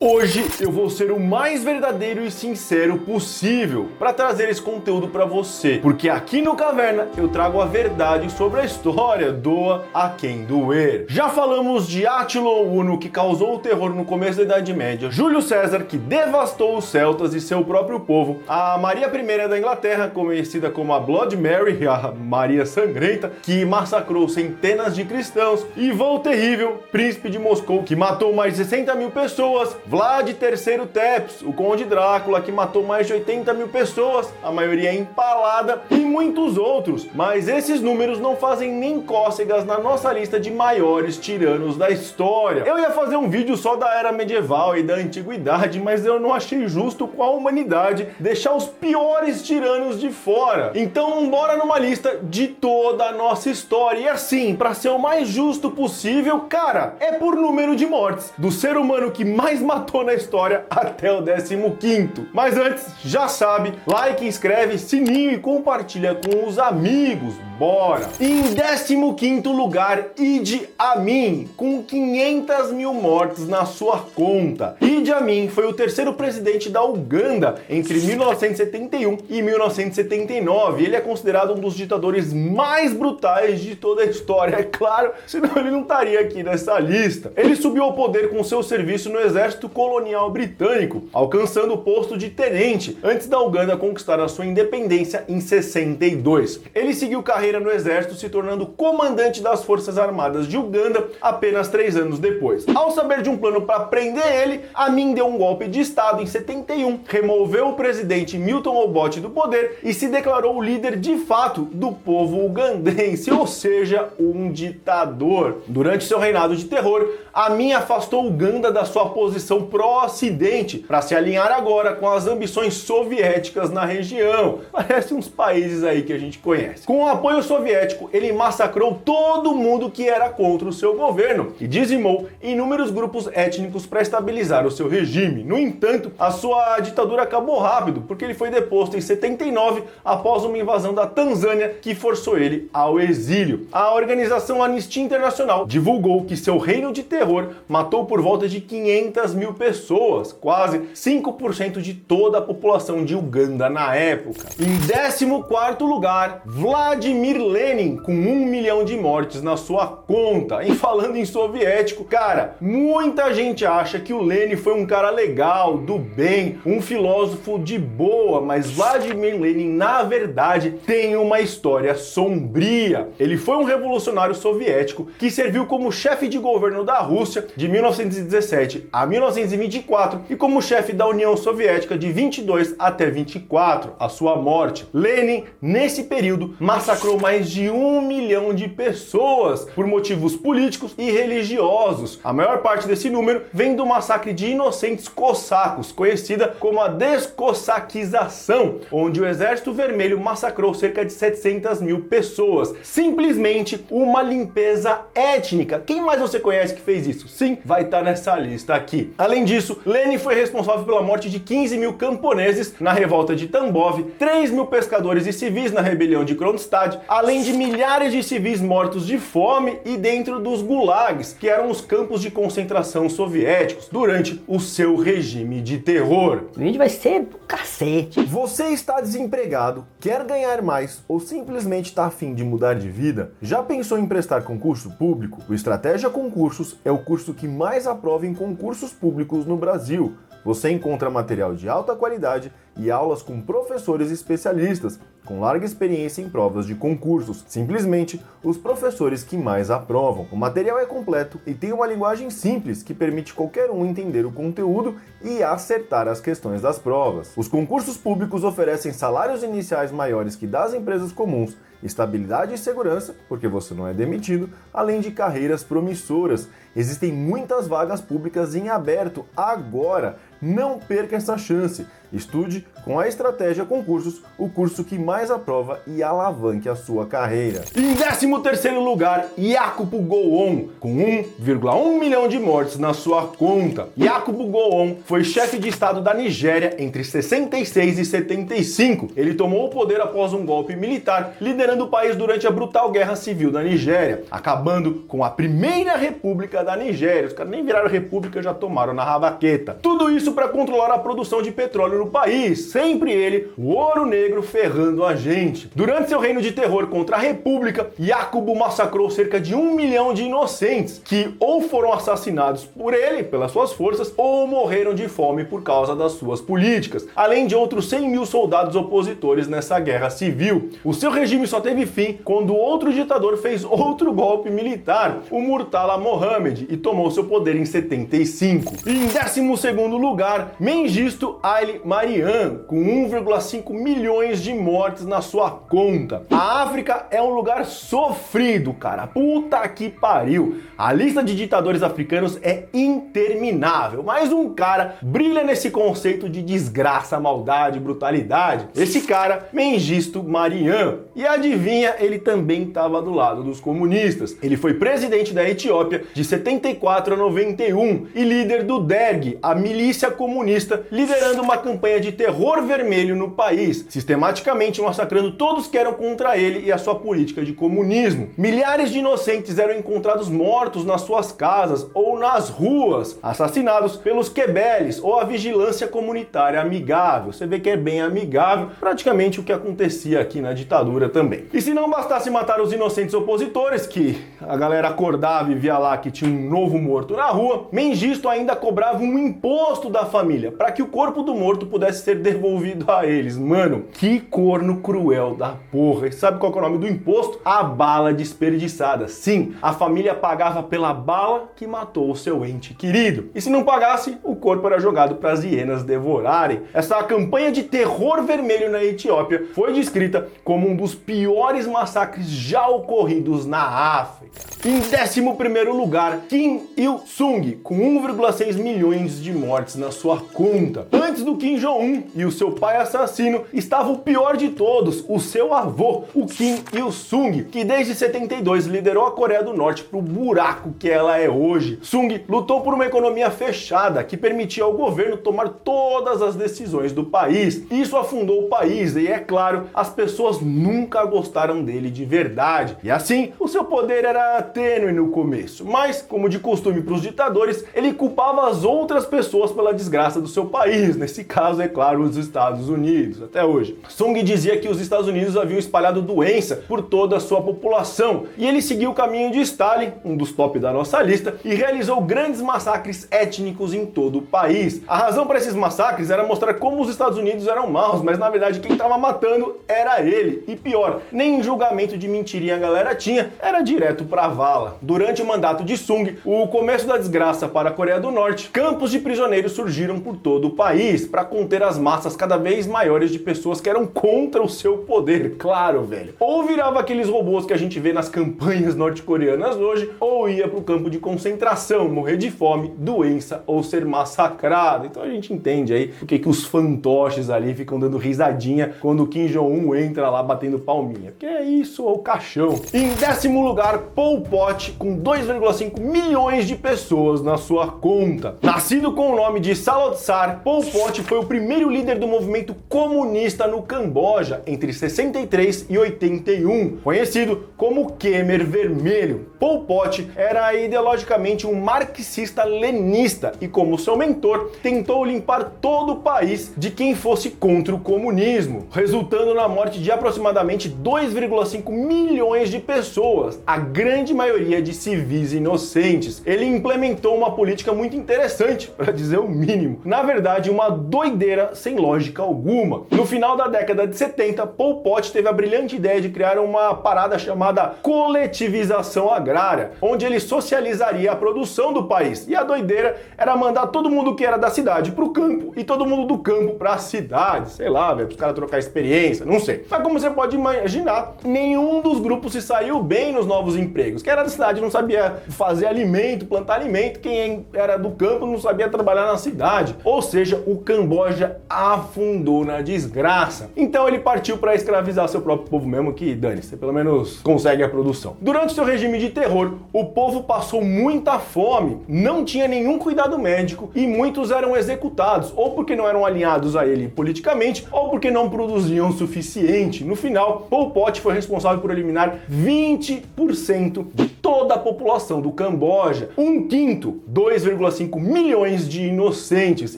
Hoje eu vou ser o mais verdadeiro e sincero possível para trazer esse conteúdo para você, porque aqui no Caverna eu trago a verdade sobre a história, doa a quem doer. Já falamos de Átilo Uno, que causou o terror no começo da Idade Média, Júlio César, que devastou os celtas e seu próprio povo, a Maria I da Inglaterra, conhecida como a Blood Mary, a Maria Sangrenta, que massacrou centenas de cristãos, e Ivan o Terrível, príncipe de Moscou, que matou mais de 60 mil pessoas, Vlad III Tepes, o Conde Drácula, que matou mais de 80 mil pessoas, a maioria empalada, e muitos outros. Mas esses números não fazem nem cócegas na nossa lista de maiores tiranos da história. Eu ia fazer um vídeo só da era medieval e da antiguidade, mas eu não achei justo com a humanidade deixar os piores tiranos de fora. Então bora numa lista de toda a nossa história. E assim, para ser o mais justo possível, cara, é por número de mortes, do ser humano que mais matou na história até o 15º. Mas antes, já sabe, like, inscreve, sininho e compartilha com os amigos. Bora! Em 15º lugar, Idi Amin, com 500 mil mortes na sua conta. Idi Amin foi o terceiro presidente da Uganda entre 1971 e 1979. Ele é considerado um dos ditadores mais brutais de toda a história, é claro, senão ele não estaria aqui nessa lista. Ele subiu ao poder com seu serviço no exército colonial britânico, alcançando o posto de tenente, antes da Uganda conquistar a sua independência em 62. Ele seguiu carreira no exército, se tornando comandante das Forças Armadas de Uganda apenas 3 anos depois. Ao saber de um plano para prender ele, Amin deu um golpe de estado em 71, removeu o presidente Milton Obote do poder e se declarou o líder de fato do povo ugandense, ou seja, um ditador. Durante seu reinado de terror, Amin afastou Uganda da sua posição pró-ocidente para se alinhar agora com as ambições soviéticas na região. Parece uns países aí que a gente conhece. Com o apoio soviético, ele massacrou todo mundo que era contra o seu governo e dizimou inúmeros grupos étnicos para estabilizar o seu regime. No entanto, a sua ditadura acabou rápido, porque ele foi deposto em 79 após uma invasão da Tanzânia que forçou ele ao exílio. A organização Anistia Internacional divulgou que seu reino de terror matou por volta de 500 mil pessoas, quase 5% de toda a população de Uganda na época. Em 14º lugar, Vladimir Lenin, com 1 milhão de mortes na sua conta. E falando em soviético, cara, muita gente acha que o Lenin foi um cara legal, do bem, um filósofo de boa, mas Vladimir Lenin, na verdade, tem uma história sombria. Ele foi um revolucionário soviético que serviu como chefe de governo da Rússia de 1917 a 1924 e como chefe da União Soviética de 22 até 24, a sua morte. Lenin, nesse período, massacrou mais de 1 milhão de pessoas por motivos políticos e religiosos. A maior parte desse número vem do massacre de inocentes cossacos, conhecida como a descossaquização, onde o Exército Vermelho massacrou cerca de 700 mil pessoas. Simplesmente uma limpeza étnica. Quem mais você conhece que fez isso? Sim, vai estar nessa lista aqui. Além disso, Lenin foi responsável pela morte de 15 mil camponeses na revolta de Tambov, 3 mil pescadores e civis na rebelião de Kronstadt, além de milhares de civis mortos de fome e dentro dos gulags, que eram os campos de concentração soviéticos, durante o seu regime de terror. O vídeo vai ser do cacete. Você está desempregado, quer ganhar mais ou simplesmente está a fim de mudar de vida? Já pensou em prestar concurso público? O Estratégia Concursos é o curso que mais aprova em concursos públicos no Brasil. Você encontra material de alta qualidade e aulas com professores especialistas, com larga experiência em provas de concursos. Simplesmente, os professores que mais aprovam. O material é completo e tem uma linguagem simples que permite qualquer um entender o conteúdo e acertar as questões das provas. Os concursos públicos oferecem salários iniciais maiores que das empresas comuns, estabilidade e segurança, porque você não é demitido, além de carreiras promissoras. Existem muitas vagas públicas em aberto agora. Não perca essa chance. Estude com a Estratégia Concursos, o curso que mais aprova e alavanque a sua carreira. Em 13º lugar, Yakubu Gowon, com 1,1 milhão de mortes na sua conta. Yakubu Gowon foi chefe de estado da Nigéria entre 66 e 75. Ele tomou o poder após um golpe militar, liderando o país durante a brutal guerra civil da Nigéria, acabando com a primeira república da Nigéria. Os caras nem viraram república, já tomaram na rabaqueta. Tudo isso para controlar a produção de petróleo no país. Sempre ele, o ouro negro, ferrando a gente. Durante seu reino de terror contra a república, Yakubu massacrou cerca de 1 milhão de inocentes, que ou foram assassinados por ele, pelas suas forças, ou morreram de fome por causa das suas políticas, além de outros 100 mil soldados opositores nessa guerra civil. O seu regime só teve fim quando outro ditador fez outro golpe militar, o Murtala Mohamed, e tomou seu poder em 75. E em 12º lugar, Mengistu Haile Mariam, com 1,5 milhões de mortes na sua conta. A África é um lugar sofrido, cara. Puta que pariu. A lista de ditadores africanos é interminável, mas um cara brilha nesse conceito de desgraça, maldade, brutalidade. Esse cara, Mengistu Mariam. E adivinha, ele também estava do lado dos comunistas. Ele foi presidente da Etiópia de 74 a 91 e líder do DERG, a milícia comunista, liderando uma campanha de terror vermelho no país, sistematicamente massacrando todos que eram contra ele e a sua política de comunismo. Milhares de inocentes eram encontrados mortos nas suas casas ou nas ruas, assassinados pelos quebeles ou a vigilância comunitária amigável. Você vê que é bem amigável, praticamente o que acontecia aqui na ditadura também. E se não bastasse matar os inocentes opositores, que a galera acordava e via lá que tinha um novo morto na rua, Mengistu ainda cobrava um imposto da família para que o corpo do morto pudesse ser devolvido a eles. Mano, que corno cruel da porra. E sabe qual é o nome do imposto? A bala desperdiçada. Sim, a família pagava pela bala que matou o seu ente querido. E se não pagasse, o corpo era jogado para as hienas devorarem. Essa campanha de terror vermelho na Etiópia foi descrita como um dos piores massacres já ocorridos na África. Em 11º lugar, Kim Il-sung, com 1,6 milhões de mortes na sua conta. Antes do Kim Jong-un e o seu pai assassino, estava o pior de todos, o seu avô, o Kim Il-sung, que desde 72 liderou a Coreia do Norte para o buraco que ela é hoje. Sung lutou por uma economia fechada que permitia ao governo tomar todas as decisões do país. Isso afundou o país e, é claro, as pessoas nunca gostaram dele de verdade. E assim, o seu poder era tênue no começo, mas, como de costume para os ditadores, ele culpava as outras pessoas pela desgraça do seu país, nesse caso, é claro, os Estados Unidos, até hoje. Sung dizia que os Estados Unidos haviam espalhado doença por toda a sua população, e ele seguiu o caminho de Stalin, um dos top da nossa lista, e realizou grandes massacres étnicos em todo o país. A razão para esses massacres era mostrar como os Estados Unidos eram maus, mas na verdade quem estava matando era ele. E pior, nem julgamento de mentirinha a galera tinha, era direto pra vala. Durante o mandato de Sung, o começo da desgraça para a Coreia do Norte, campos de prisioneiros surgiram por todo o país para conter as massas cada vez maiores de pessoas que eram contra o seu poder, claro, velho. Ou virava aqueles robôs que a gente vê nas campanhas norte-coreanas hoje, ou ia pro campo de concentração, morrer de fome, doença ou ser massacrado. Então a gente entende aí porque que os fantoches ali ficam dando risadinha quando o Kim Jong-un entra lá batendo palminha. Que é isso, ou caixão. Em 10º lugar, Pol Pot, com 2,5 milhões de pessoas na sua conta. Nascido com o nome de Salotsar, Pol Pot foi o primeiro líder do movimento comunista no Camboja entre 63 e 81, conhecido como Khmer Vermelho. Pol Pot era ideologicamente um marxista-lenista e, como seu mentor, tentou limpar todo o país de quem fosse contra o comunismo, resultando na morte de aproximadamente 2,5 milhões de pessoas, a grande maioria de civis inocentes. Ele implementou uma política muito interessante, para dizer o mínimo. Na verdade, uma doideira sem lógica alguma. No final da década de 70, Pol Pot teve a brilhante ideia de criar uma parada chamada coletivização agrária, onde ele socializaria a produção do país. E a doideira era mandar todo mundo que era da cidade pro campo e todo mundo do campo pra cidade. Sei lá, velho, pros caras trocar experiência, não sei. Mas como você pode imaginar, nenhum dos grupos se saiu bem nos novos empregos. Quem era da cidade não sabia fazer alimento, plantar alimento. Quem era do campo não sabia trabalhar na cidade. Ou seja, o Camboja afundou na desgraça. Então ele partiu para escravizar seu próprio povo mesmo, que dane-se, pelo menos consegue a produção. Durante seu regime de terror, o povo passou muita fome, não tinha nenhum cuidado médico e muitos eram executados, ou porque não eram alinhados a ele politicamente, ou porque não produziam o suficiente. No final, Pol Pot foi responsável por eliminar 20% de toda a população do Camboja. Um quinto, 2,5 milhões de inocentes.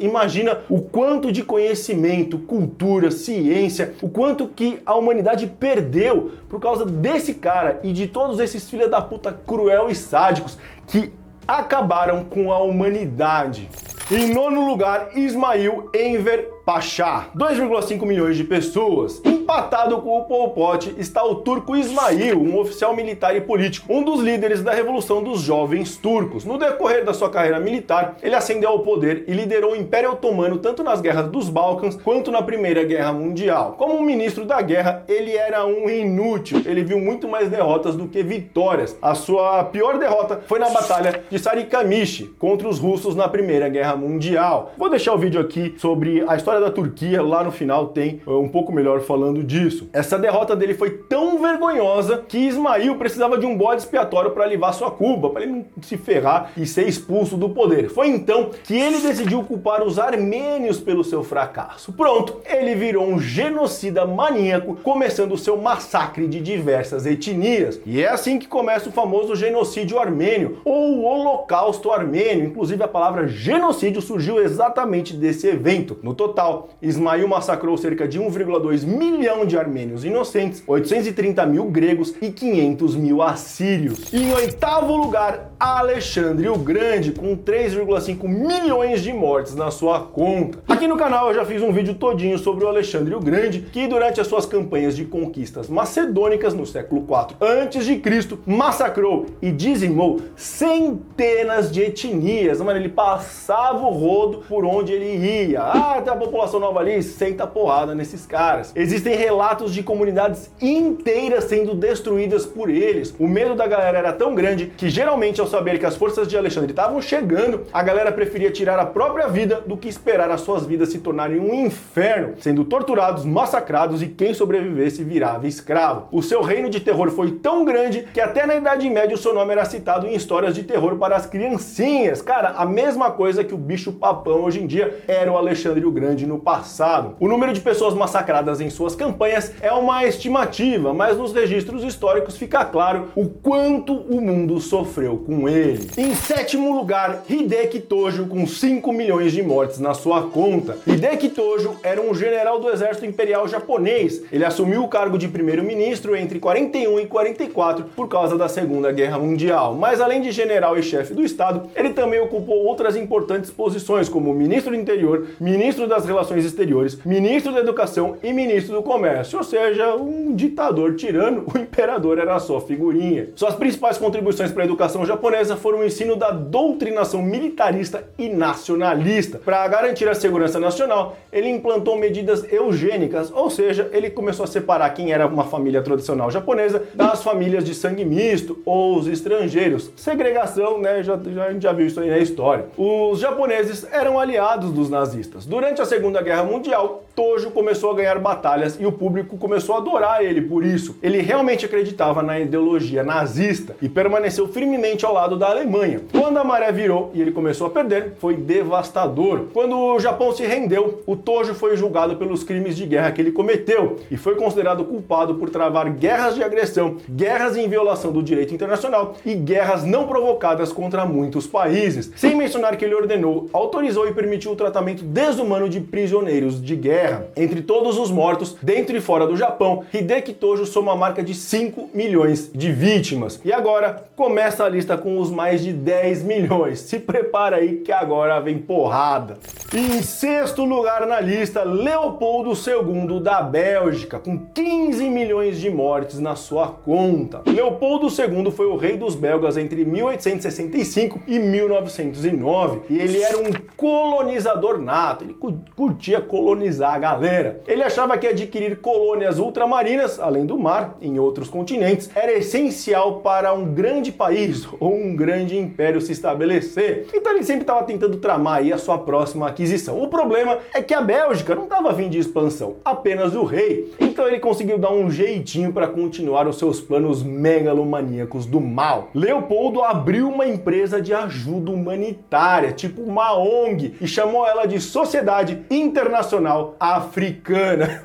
Imagina o quanto de conhecimento, cultura, ciência, o quanto que a humanidade perdeu por causa desse cara e de todos esses filha da puta cruel e sádicos que acabaram com a humanidade. Em nono lugar, Ismail Enver Pasha, 2,5 milhões de pessoas. Empatado com o Pol Pot está o turco Ismail, um oficial militar e político, um dos líderes da Revolução dos Jovens Turcos. No decorrer da sua carreira militar, ele ascendeu ao poder e liderou o Império Otomano tanto nas guerras dos Balcãs quanto na Primeira Guerra Mundial. Como ministro da guerra, ele era um inútil, ele viu muito mais derrotas do que vitórias. A sua pior derrota foi na Batalha de Sarikamish contra os russos na Primeira Guerra Mundial. Vou deixar o vídeo aqui sobre a história da Turquia, lá no final tem um pouco melhor falando disso. Essa derrota dele foi tão vergonhosa que Ismail precisava de um bode expiatório para alivar sua culpa, para ele não se ferrar e ser expulso do poder. Foi então que ele decidiu culpar os armênios pelo seu fracasso. Pronto, ele virou um genocida maníaco, começando o seu massacre de diversas etnias. E é assim que começa o famoso genocídio armênio, ou o Holocausto armênio. Inclusive a palavra genocídio surgiu exatamente desse evento. No total, Ismail massacrou cerca de 1,2 milhão de armênios inocentes, 830 mil gregos e 500 mil assírios. E em oitavo lugar, Alexandre o Grande, com 3,5 milhões de mortes na sua conta. Aqui no canal eu já fiz um vídeo todinho sobre o Alexandre o Grande, que durante as suas campanhas de conquistas macedônicas no século IV a.C., massacrou e dizimou centenas de etnias. Mano, ele passava o rodo por onde ele ia. Tem a população nova ali, senta porrada nesses caras. Existem relatos de comunidades inteiras sendo destruídas por eles. O medo da galera era tão grande que geralmente ao saber que as forças de Alexandre estavam chegando, a galera preferia tirar a própria vida do que esperar as suas vidas se tornarem um inferno, sendo torturados, massacrados e quem sobrevivesse virava escravo. O seu reino de terror foi tão grande que até na Idade Média o seu nome era citado em histórias de terror para as criancinhas. Cara, a mesma coisa que o bicho papão hoje em dia era o Alexandre o Grande no passado. O número de pessoas massacradas em suas campanhas é uma estimativa, mas nos registros históricos fica claro o quanto o mundo sofreu com ele. Em sétimo lugar, Hideki Tojo, com 5 milhões de mortes na sua conta. Hideki Tojo era um general do exército imperial japonês. Ele assumiu o cargo de primeiro-ministro entre 41 e 44 por causa da Segunda Guerra Mundial. Mas além de general e chefe do estado, ele também ocupou outras importantes posições como ministro do interior, ministro das Relações Exteriores, ministro da Educação e ministro do Comércio, ou seja, um ditador tirano. O imperador era só figurinha. Suas principais contribuições para a educação japonesa foram o ensino da doutrinação militarista e nacionalista. Para garantir a segurança nacional, ele implantou medidas eugênicas, ou seja, ele começou a separar quem era uma família tradicional japonesa das famílias de sangue misto ou os estrangeiros. Segregação, né? A gente já viu isso aí na história. Os japoneses eram aliados dos nazistas. Durante a Segunda Guerra Mundial, Tojo começou a ganhar batalhas e o público começou a adorar ele por isso. Ele realmente acreditava na ideologia nazista e permaneceu firmemente ao lado da Alemanha. Quando a maré virou e ele começou a perder, foi devastador. Quando o Japão se rendeu, o Tojo foi julgado pelos crimes de guerra que ele cometeu e foi considerado culpado por travar guerras de agressão, guerras em violação do direito internacional e guerras não provocadas contra muitos países. Sem mencionar que ele ordenou, autorizou e permitiu o tratamento desumano de prisioneiros de guerra. Entre todos os mortos, dentro e fora do Japão, Hideki Tojo soma a marca de 5 milhões de vítimas. E agora começa a lista com os mais de 10 milhões. Se prepara aí que agora vem porrada. Em sexto lugar na lista, Leopoldo II da Bélgica, com 15 milhões de mortes na sua conta. Leopoldo II foi o rei dos belgas entre 1865 e 1909 e ele era um colonizador nato, ele curtia colonizar a galera. Ele achava que adquirir colônias ultramarinas, além do mar, em outros continentes, era essencial para um grande país ou um grande império se estabelecer. Então ele sempre estava tentando tramar aí a sua próxima aquisição. O problema é que a Bélgica não estava afim de expansão, apenas o rei. Então ele conseguiu dar um jeitinho para continuar os seus planos megalomaníacos do mal. Leopoldo abriu uma empresa de ajuda humanitária, tipo uma ONG, e chamou ela de Sociedade Internacional Africana.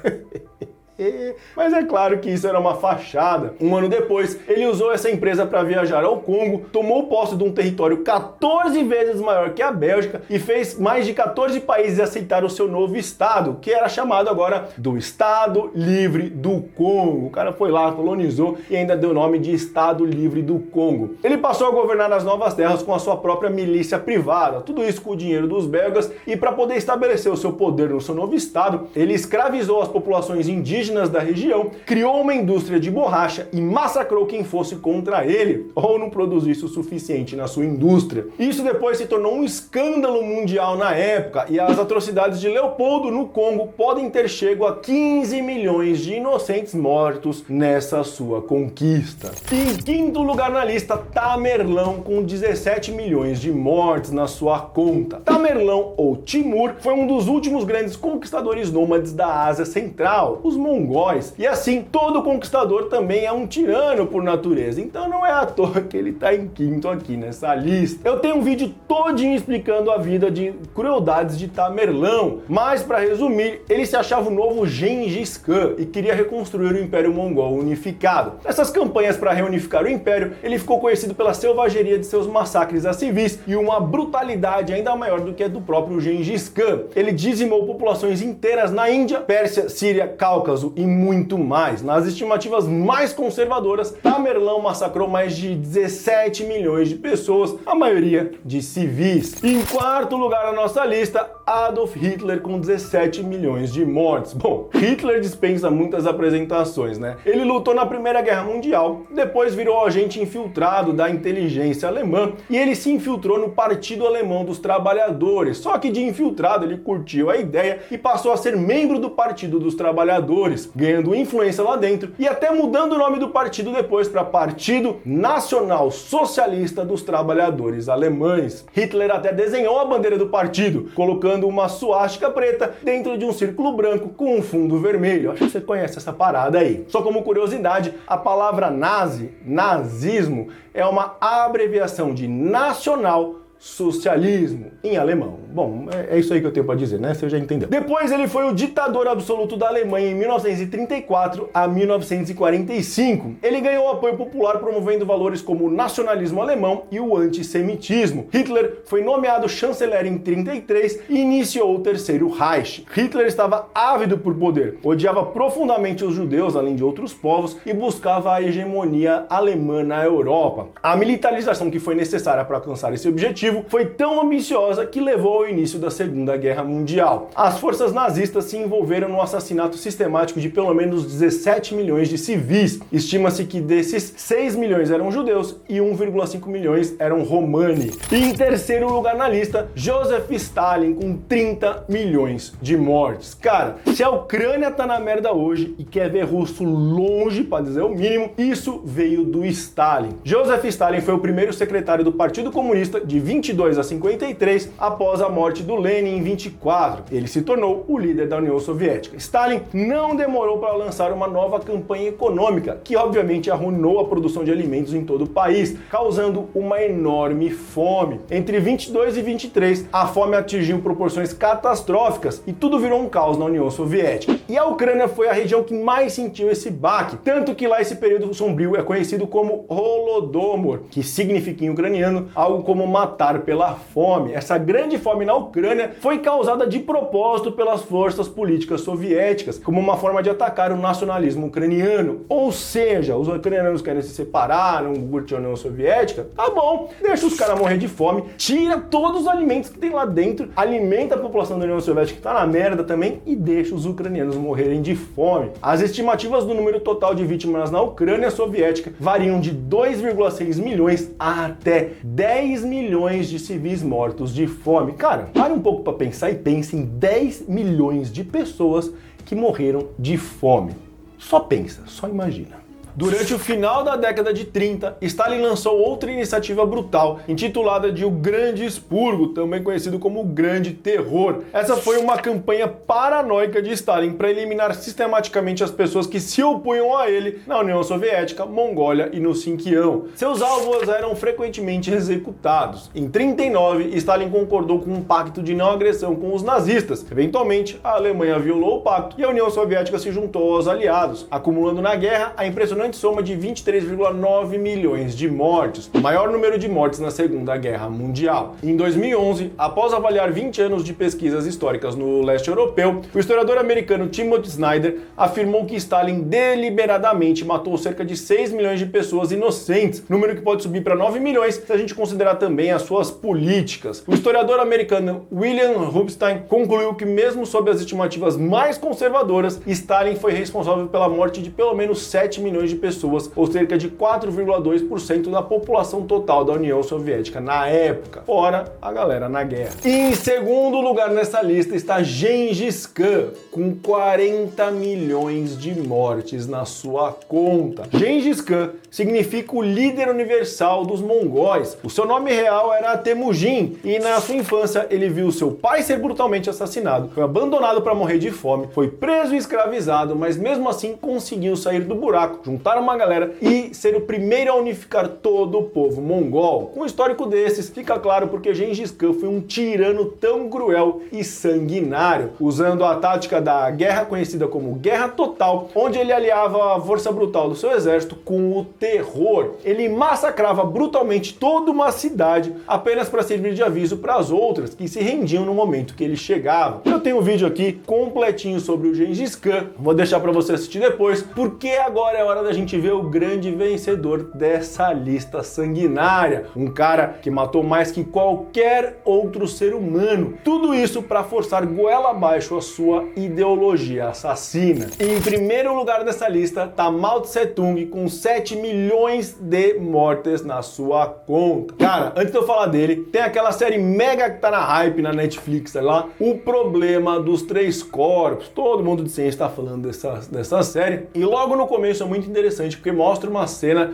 Mas é claro que isso era uma fachada. Um ano depois, ele usou essa empresa para viajar ao Congo, tomou posse de um território 14 vezes maior que a Bélgica e fez mais de 14 países aceitar o seu novo estado, que era chamado agora do Estado Livre do Congo. O cara foi lá, colonizou e ainda deu o nome de Estado Livre do Congo. Ele passou a governar as novas terras com a sua própria milícia privada, tudo isso com o dinheiro dos belgas, e para poder estabelecer o seu poder no seu novo estado, ele escravizou as populações indígenas da região, criou uma indústria de borracha e massacrou quem fosse contra ele ou não produzisse o suficiente na sua indústria. Isso depois se tornou um escândalo mundial na época, e as atrocidades de Leopoldo no Congo podem ter chego a 15 milhões de inocentes mortos nessa sua conquista. Em quinto lugar na lista, Tamerlão, com 17 milhões de mortes na sua conta. Tamerlão, ou Timur, foi um dos últimos grandes conquistadores nômades da Ásia Central, os mongóis. E assim, todo conquistador também é um tirano por natureza, então não é à toa que ele tá em quinto aqui nessa lista. Eu tenho um vídeo todinho explicando a vida de crueldades de Tamerlão, mas para resumir, ele se achava o novo Gengis Khan e queria reconstruir o Império Mongol unificado. Nessas campanhas para reunificar o Império, ele ficou conhecido pela selvageria de seus massacres a civis e uma brutalidade ainda maior do que a do próprio Gengis Khan. Ele dizimou populações inteiras na Índia, Pérsia, Síria, Cáucaso e muito mais. Nas estimativas mais conservadoras, Tamerlão massacrou mais de 17 milhões de pessoas, a maioria de civis. Em quarto lugar na nossa lista, Adolf Hitler, com 17 milhões de mortes. Bom, Hitler dispensa muitas apresentações, né? Ele lutou na Primeira Guerra Mundial, depois virou agente infiltrado da inteligência alemã e ele se infiltrou no Partido Alemão dos Trabalhadores. Só que de infiltrado ele curtiu a ideia e passou a ser membro do Partido dos Trabalhadores, ganhando influência lá dentro e até mudando o nome do partido depois para Partido Nacional Socialista dos Trabalhadores Alemães. Hitler até desenhou a bandeira do partido, colocando uma suástica preta dentro de um círculo branco com um fundo vermelho. Acho que você conhece essa parada aí. Só como curiosidade, a palavra nazi, nazismo, é uma abreviação de nacional socialismo em alemão. Bom, é isso aí que eu tenho para dizer, né? Você já entendeu. Depois ele foi o ditador absoluto da Alemanha em 1934 a 1945. Ele ganhou apoio popular promovendo valores como o nacionalismo alemão e o antissemitismo. Hitler foi nomeado chanceler em 1933 e iniciou o Terceiro Reich. Hitler estava ávido por poder, odiava profundamente os judeus, além de outros povos, e buscava a hegemonia alemã na Europa. A militarização que foi necessária para alcançar esse objetivo foi tão ambiciosa que levou ao início da Segunda Guerra Mundial. As forças nazistas se envolveram no assassinato sistemático de pelo menos 17 milhões de civis. Estima-se que desses, 6 milhões eram judeus e 1,5 milhões eram romani. E em terceiro lugar na lista, Joseph Stalin, com 30 milhões de mortes. Cara, se a Ucrânia tá na merda hoje e quer ver russo longe, para dizer o mínimo, isso veio do Stalin. Joseph Stalin foi o primeiro secretário do Partido Comunista de 22 a 53 após a morte do Lenin em 24. Ele se tornou o líder da União Soviética. Stalin não demorou para lançar uma nova campanha econômica, que obviamente arruinou a produção de alimentos em todo o país, causando uma enorme fome. Entre 22 e 23, a fome atingiu proporções catastróficas e tudo virou um caos na União Soviética. E a Ucrânia foi a região que mais sentiu esse baque, tanto que lá esse período sombrio é conhecido como Holodomor, que significa em ucraniano algo como matar pela fome. Essa grande fome na Ucrânia foi causada de propósito pelas forças políticas soviéticas, como uma forma de atacar o nacionalismo ucraniano. Ou seja, os ucranianos querem se separar, não curtem a União Soviética, tá bom, deixa os caras morrer de fome, tira todos os alimentos que tem lá dentro, alimenta a população da União Soviética que tá na merda também e deixa os ucranianos morrerem de fome. As estimativas do número total de vítimas na Ucrânia soviética variam de 2,6 milhões a até 10 milhões de civis mortos de fome. Cara, pare um pouco para pensar e pense em 10 milhões de pessoas que morreram de fome. Só pensa, só imagina. Durante o final da década de 30, Stalin lançou outra iniciativa brutal, intitulada de O Grande Expurgo, também conhecido como o Grande Terror. Essa foi uma campanha paranoica de Stalin para eliminar sistematicamente as pessoas que se opunham a ele na União Soviética, Mongólia e no Sinquião. Seus alvos eram frequentemente executados. Em 39, Stalin concordou com um pacto de não agressão com os nazistas. Eventualmente, a Alemanha violou o pacto e a União Soviética se juntou aos aliados, acumulando na guerra a impressionante soma de 23,9 milhões de mortes, o maior número de mortes na Segunda Guerra Mundial. Em 2011, após avaliar 20 anos de pesquisas históricas no leste europeu, o historiador americano Timothy Snyder afirmou que Stalin deliberadamente matou cerca de 6 milhões de pessoas inocentes, número que pode subir para 9 milhões se a gente considerar também as suas políticas. O historiador americano William Rubinstein concluiu que, mesmo sob as estimativas mais conservadoras, Stalin foi responsável pela morte de pelo menos 7 milhões de pessoas, ou cerca de 4,2% da população total da União Soviética na época, fora a galera na guerra. E em segundo lugar nessa lista está Gengis Khan, com 40 milhões de mortes na sua conta. Gengis Khan significa o líder universal dos mongóis. O seu nome real era Temujin e na sua infância ele viu seu pai ser brutalmente assassinado, foi abandonado para morrer de fome, foi preso e escravizado, mas mesmo assim conseguiu sair do buraco, juntar uma galera e ser o primeiro a unificar todo o povo mongol. Com um histórico desses, fica claro porque Gengis Khan foi um tirano tão cruel e sanguinário, usando a tática da guerra conhecida como Guerra Total, onde ele aliava a força brutal do seu exército com o terror. Ele massacrava brutalmente toda uma cidade apenas para servir de aviso para as outras que se rendiam no momento que ele chegava. Eu tenho um vídeo aqui completinho sobre o Gengis Khan, vou deixar para você assistir depois, porque agora é hora da gente ver o grande vencedor dessa lista sanguinária, um cara que matou mais que qualquer outro ser humano, tudo isso para forçar goela abaixo a sua ideologia assassina. Em primeiro lugar dessa lista tá Mao Tse Tung com 7 milhões de mortes na sua conta. Cara, antes de eu falar dele, tem aquela série mega que tá na hype na Netflix, tá lá, O Problema dos Três Corpos. Todo mundo de ciência tá falando dessa série. E logo no começo é muito interessante porque mostra uma cena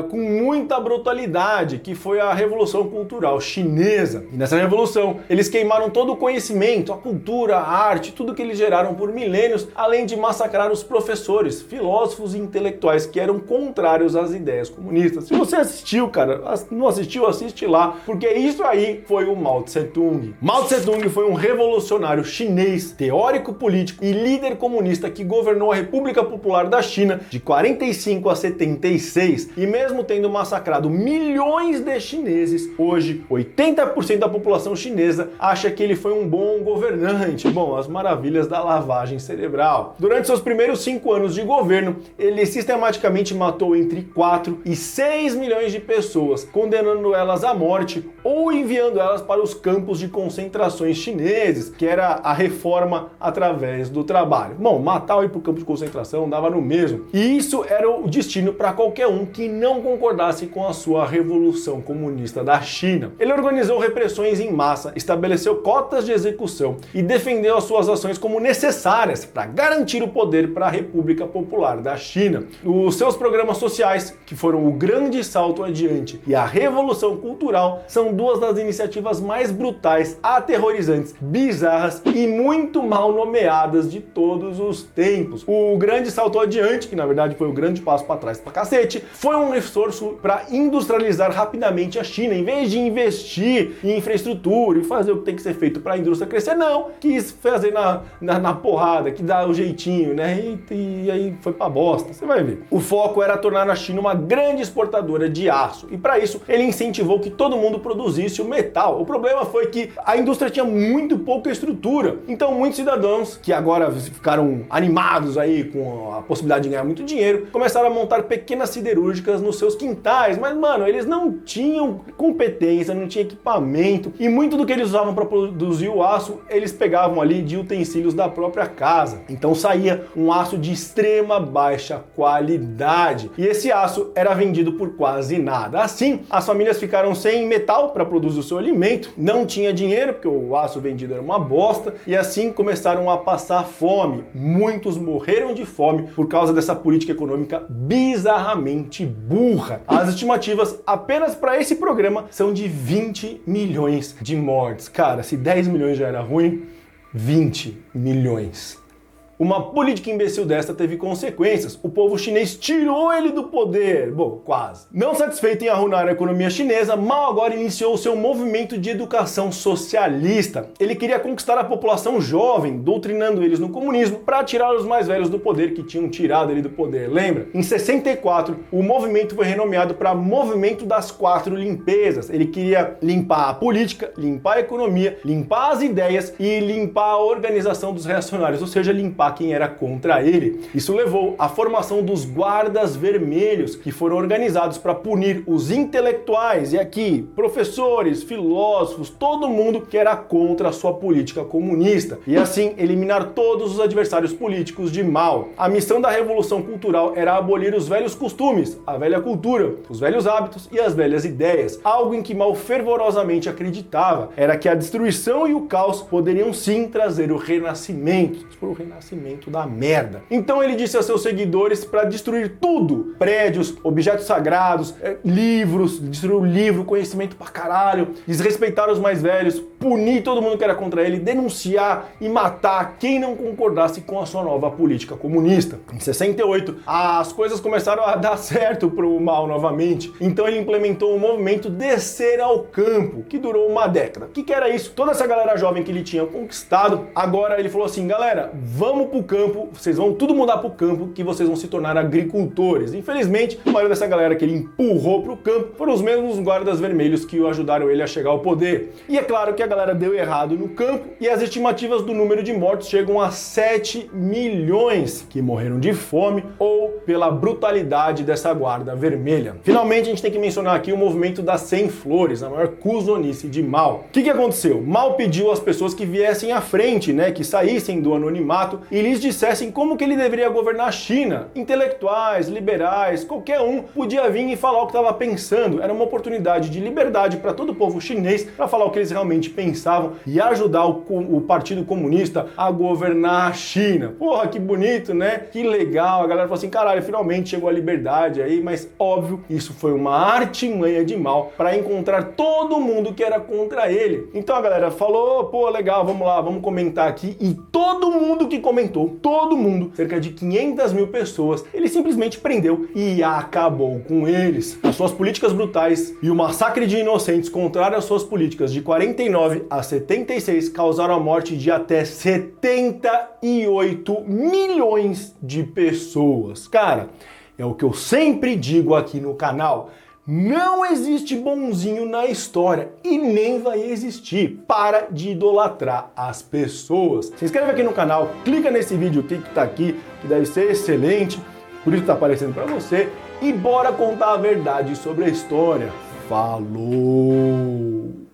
com muita brutalidade, que foi a Revolução Cultural Chinesa. E nessa revolução, eles queimaram todo o conhecimento, a cultura, a arte, tudo que eles geraram por milênios, além de massacrar os professores, filósofos e intelectuais que eram contrários às ideias comunistas. Se você assistiu, cara, não assistiu, assiste lá, porque isso aí foi o Mao Tse Tung. Mao Tse Tung foi um revolucionário chinês, teórico político e líder comunista que governou a República Popular da China de 45 a 76, e mesmo tendo massacrado milhões de chineses, hoje 80% da população chinesa acha que ele foi um bom governante. Bom, as maravilhas da lavagem cerebral. Durante seus primeiros 5 anos de governo, ele sistematicamente matou entre 4 e 6 milhões de pessoas, condenando elas à morte ou enviando elas para os campos de concentrações chineses, que era a reforma através do trabalho. Bom, matar ou ir para o campo de concentração dava no mesmo. E isso era o destino para qualquer um que não concordasse com a sua revolução comunista da China. Ele organizou repressões em massa, estabeleceu cotas de execução e defendeu as suas ações como necessárias para garantir o poder para a República Popular da China. Os seus programas sociais, que foram o Grande Salto Adiante e a Revolução Cultural, são duas das iniciativas mais brutais, aterrorizantes, bizarras e muito mal nomeadas de todos os tempos. O Grande Salto Adiante, que na verdade foi o grande passo para trás pra cacete, foi um esforço para industrializar rapidamente a China. Em vez de investir em infraestrutura e fazer o que tem que ser feito para a indústria crescer, não, quis fazer na porrada, que dá o jeitinho, né? E aí foi pra bosta, você vai ver. O foco era tornar a China uma grande exportadora de aço, e para isso ele incentivou que todo mundo produzisse o metal. O problema foi que a indústria tinha muito pouca estrutura, então muitos cidadãos que agora ficaram animados aí com a possibilidade de ganhar muito dinheiro, começaram a montar pequenas siderúrgicas nos seus quintais, mas mano, eles não tinham competência, não tinham equipamento, e muito do que eles usavam para produzir o aço, eles pegavam ali de utensílios da própria casa. Então saía um aço de extrema baixa qualidade, e esse aço era vendido por quase nada. Assim, as famílias ficaram sem metal para produzir o seu alimento, não tinha dinheiro, porque o aço vendido era uma bosta, e assim começaram a passar fome. Muitos morreram de fome por causa dessa política econômica bizarramente burra. As estimativas apenas para esse programa são de 20 milhões de mortes. Cara, se 10 milhões já era ruim, 20 milhões. Uma política imbecil desta teve consequências. O povo chinês tirou ele do poder. Bom, quase. Não satisfeito em arruinar a economia chinesa, Mao agora iniciou seu movimento de educação socialista. Ele queria conquistar a população jovem, doutrinando eles no comunismo para tirar os mais velhos do poder que tinham tirado ele do poder. Lembra? Em 64, o movimento foi renomeado para Movimento das Quatro Limpezas. Ele queria limpar a política, limpar a economia, limpar as ideias e limpar a organização dos reacionários, ou seja, limpar quem era contra ele. Isso levou à formação dos guardas vermelhos, que foram organizados para punir os intelectuais, e aqui, professores, filósofos, todo mundo que era contra a sua política comunista, e assim eliminar todos os adversários políticos de Mao. A missão da Revolução Cultural era abolir os velhos costumes, a velha cultura, os velhos hábitos e as velhas ideias. Algo em que Mao fervorosamente acreditava era que a destruição e o caos poderiam sim trazer o renascimento. O renascimento da merda. Então ele disse a seus seguidores para destruir tudo: prédios, objetos sagrados, livros, destruir o livro, conhecimento pra caralho, desrespeitar os mais velhos, punir todo mundo que era contra ele, denunciar e matar quem não concordasse com a sua nova política comunista. Em 68, as coisas começaram a dar certo pro Mao novamente, então ele implementou o movimento Descer ao Campo, que durou uma década. O que era isso? Toda essa galera jovem que ele tinha conquistado, agora ele falou assim: galera, vamos pro campo, vocês vão tudo mudar pro campo, que vocês vão se tornar agricultores. Infelizmente, a maioria dessa galera que ele empurrou pro campo foram os mesmos guardas vermelhos que ajudaram ele a chegar ao poder. E é claro que a galera deu errado no campo, e as estimativas do número de mortos chegam a 7 milhões que morreram de fome ou pela brutalidade dessa guarda vermelha. Finalmente, a gente tem que mencionar aqui o movimento das 100 flores, a maior cuzonice de Mao. O que aconteceu? Mao pediu às pessoas que viessem à frente, que saíssem do anonimato e lhes dissessem como que ele deveria governar a China. Intelectuais, liberais, qualquer um podia vir e falar o que estava pensando. Era uma oportunidade de liberdade para todo o povo chinês para falar o que eles realmente pensavam e ajudar o Partido Comunista a governar a China. Porra, que bonito, né? Que legal. A galera falou assim: caralho, finalmente chegou a liberdade aí, mas óbvio, isso foi uma artimanha de Mao para encontrar todo mundo que era contra ele. Então a galera falou: pô, legal, vamos lá, vamos comentar aqui, e todo mundo que comentou, todo mundo, cerca de 500 mil pessoas, ele simplesmente prendeu e acabou com eles. As suas políticas brutais e o massacre de inocentes contrário às suas políticas de 49 a 76 causaram a morte de até 78 milhões de pessoas. Cara, é o que eu sempre digo aqui no canal: não existe bonzinho na história e nem vai existir. Para de idolatrar as pessoas. Se inscreve aqui no canal, clica nesse vídeo que tá aqui, que deve ser excelente, por isso tá aparecendo para você, e bora contar a verdade sobre a história. Falou!